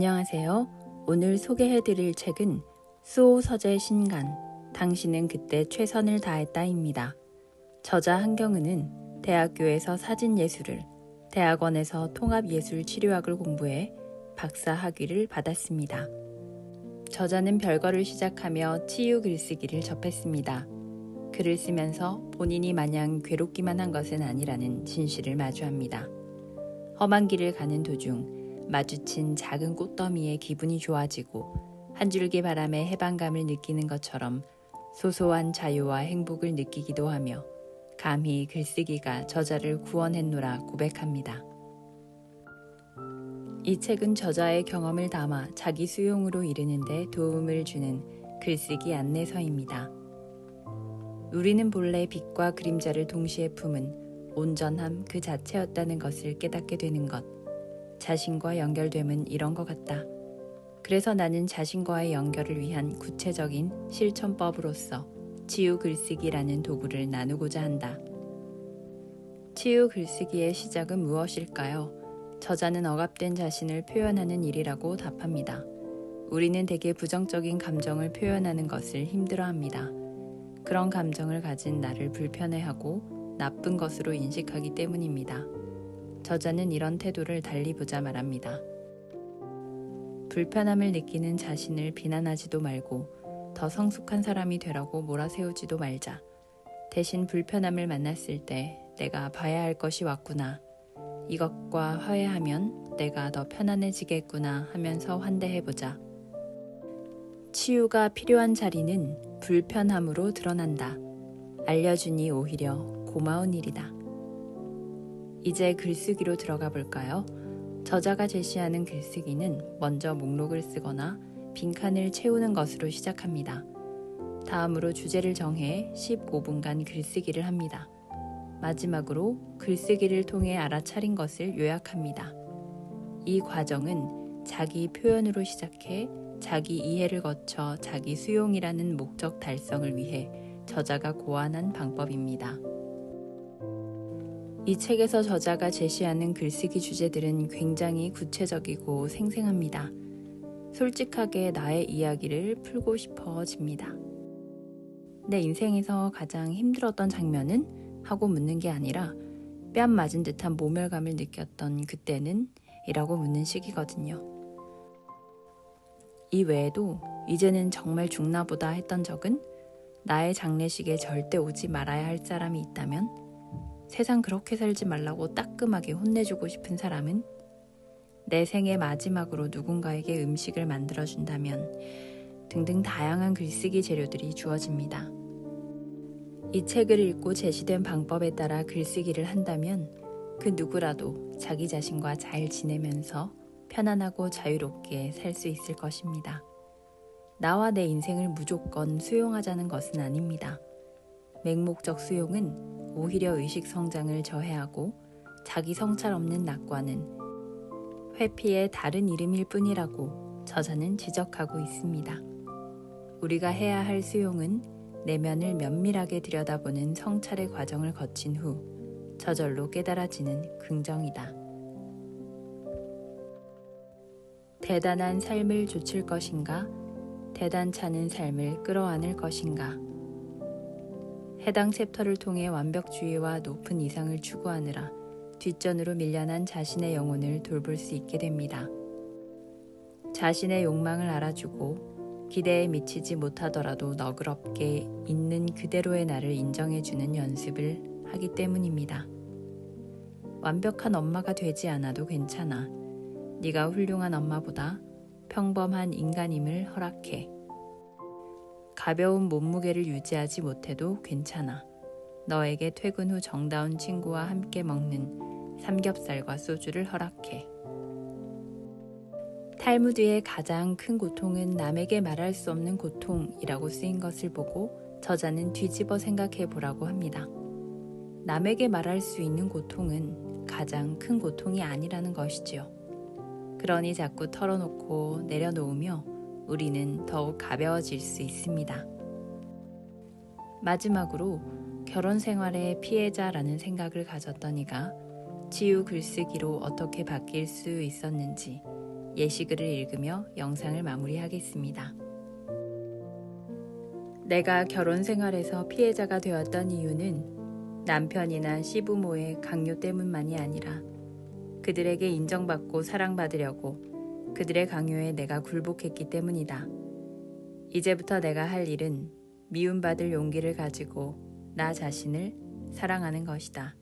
안녕하세요. 오늘 소개해드릴 책은 수호서재 신간, 당신은 그때 최선을 다했다입니다. 저자 한경은은 대학교에서 사진예술을, 대학원에서 통합예술치료학을 공부해 박사 학위를 받았습니다. 저자는 별거를 시작하며 치유 글쓰기를 접했습니다. 글을 쓰면서 본인이 마냥 괴롭기만 한 것은 아니라는 진실을 마주합니다. 험한 길을 가는 도중 마주친 작은 꽃더미에 기분이 좋아지고 한 줄기 바람에 해방감을 느끼는 것처럼 소소한 자유와 행복을 느끼기도 하며 감히 글쓰기가 저자를 구원했노라 고백합니다. 이 책은 저자의 경험을 담아 자기 수용으로 이르는 데 도움을 주는 글쓰기 안내서입니다. 우리는 본래 빛과 그림자를 동시에 품은 온전함 그 자체였다는 것을 깨닫게 되는 것. 자신과 연결됨은 이런 것 같다. 그래서 나는 자신과의 연결을 위한 구체적인 실천법으로서 치유 글쓰기라는 도구를 나누고자 한다. 치유 글쓰기의 시작은 무엇일까요? 저자는 억압된 자신을 표현하는 일이라고 답합니다. 우리는 대개 부정적인 감정을 표현하는 것을 힘들어합니다. 그런 감정을 가진 나를 불편해하고 나쁜 것으로 인식하기 때문입니다. 저자는 이런 태도를 달리 보자 말합니다. 불편함을 느끼는 자신을 비난하지도 말고 더 성숙한 사람이 되라고 몰아세우지도 말자. 대신 불편함을 만났을 때 내가 봐야 할 것이 왔구나. 이것과 화해하면 내가 더 편안해지겠구나 하면서 환대해보자. 치유가 필요한 자리는 불편함으로 드러난다. 알려주니 오히려 고마운 일이다. 이제 글쓰기로 들어가 볼까요? 저자가 제시하는 글쓰기는 먼저 목록을 쓰거나 빈칸을 채우는 것으로 시작합니다. 다음으로 주제를 정해 15분간 글쓰기를 합니다. 마지막으로 글쓰기를 통해 알아차린 것을 요약합니다. 이 과정은 자기 표현으로 시작해 자기 이해를 거쳐 자기 수용이라는 목적 달성을 위해 저자가 고안한 방법입니다. 이 책에서 저자가 제시하는 글쓰기 주제들은 굉장히 구체적이고 생생합니다. 솔직하게 나의 이야기를 풀고 싶어집니다. 내 인생에서 가장 힘들었던 장면은? 하고 묻는 게 아니라 뺨 맞은 듯한 모멸감을 느꼈던 그때는? 이라고 묻는 식이거든요. 이 외에도 이제는 정말 죽나보다 했던 적은? 나의 장례식에 절대 오지 말아야 할 사람이 있다면? 세상 그렇게 살지 말라고 따끔하게 혼내주고 싶은 사람은? 내 생의 마지막으로 누군가에게 음식을 만들어준다면? 등등 다양한 글쓰기 재료들이 주어집니다. 이 책을 읽고 제시된 방법에 따라 글쓰기를 한다면 그 누구라도 자기 자신과 잘 지내면서 편안하고 자유롭게 살 수 있을 것입니다. 나와 내 인생을 무조건 수용하자는 것은 아닙니다. 맹목적 수용은 오히려 의식 성장을 저해하고 자기 성찰 없는 낙관은 회피의 다른 이름일 뿐이라고 저자는 지적하고 있습니다. 우리가 해야 할 수용은 내면을 면밀하게 들여다보는 성찰의 과정을 거친 후 저절로 깨달아지는 긍정이다. 대단한 삶을 조칠 것인가? 대단찮은 삶을 끌어안을 것인가? 해당 챕터를 통해 완벽주의와 높은 이상을 추구하느라 뒷전으로 밀려난 자신의 영혼을 돌볼 수 있게 됩니다. 자신의 욕망을 알아주고 기대에 미치지 못하더라도 너그럽게 있는 그대로의 나를 인정해주는 연습을 하기 때문입니다. 완벽한 엄마가 되지 않아도 괜찮아. 네가 훌륭한 엄마보다 평범한 인간임을 허락해. 가벼운 몸무게를 유지하지 못해도 괜찮아. 너에게 퇴근 후 정다운 친구와 함께 먹는 삼겹살과 소주를 허락해. 탈무드의 가장 큰 고통은 남에게 말할 수 없는 고통이라고 쓰인 것을 보고 저자는 뒤집어 생각해 보라고 합니다. 남에게 말할 수 있는 고통은 가장 큰 고통이 아니라는 것이지요. 그러니 자꾸 털어놓고 내려놓으며 우리는 더욱 가벼워질 수 있습니다. 마지막으로 결혼 생활의 피해자라는 생각을 가졌던 이가 치유 글쓰기로 어떻게 바뀔 수 있었는지 예시글을 읽으며 영상을 마무리하겠습니다. 내가 결혼 생활에서 피해자가 되었던 이유는 남편이나 시부모의 강요 때문만이 아니라 그들에게 인정받고 사랑받으려고 그들의 강요에 내가 굴복했기 때문이다. 이제부터 내가 할 일은 미움받을 용기를 가지고 나 자신을 사랑하는 것이다.